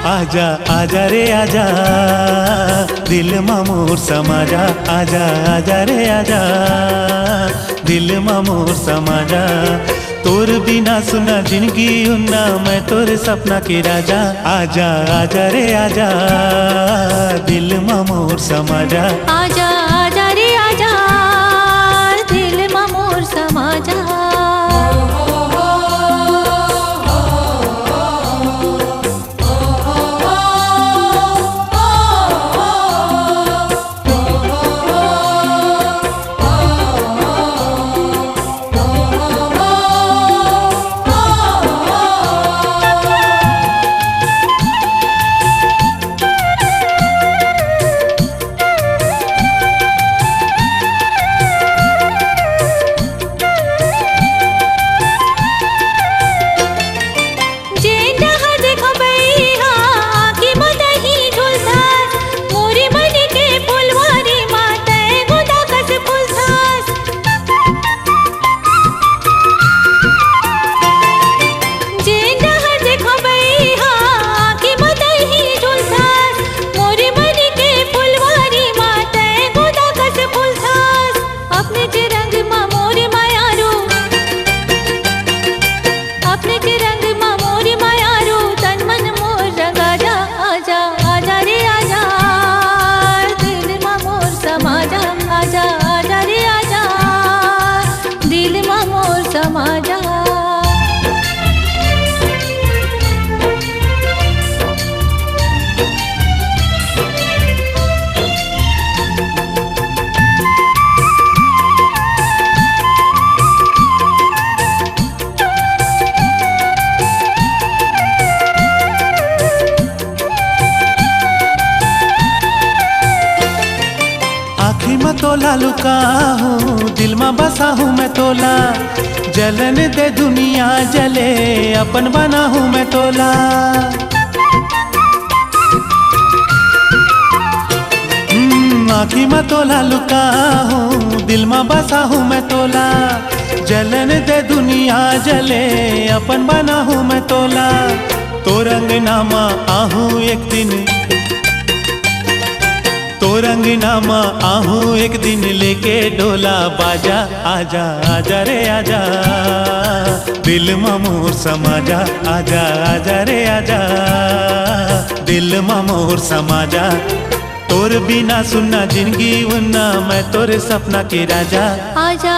आजा आजा रे आजा दिल मोर समाजा आजा आजा रे आजा दिल मोर समाजा तोर बिना सुना जिंदगी उन्ना मैं तोर सपना के राजा आजा आजा रे आजा दिल मोर समाजा आजा आजा रे आजा दिल मोर समाजा आँखी में तोला लुका हूँ दिल में बसा हूँ मैं तोला जलन दे दुनिया जले अपन बना हूँ मैं तोला आँखी में तोला लुका हूँ दिल में बसा हूँ मैं तोला जलन दे दुनिया जले अपन बना हूँ मैं तोला तो रंग नामा आहूँ एक दिन तो रंग नामा आहूँ एक दिन लेके डोला बाजा आजा आजा रे आजा दिल मोर समाजा आजा आजा रे आजा दिल मोर समाजा तोर बिना सुनना जिंदगी उन्ना मैं तोर सपना के राजा आजा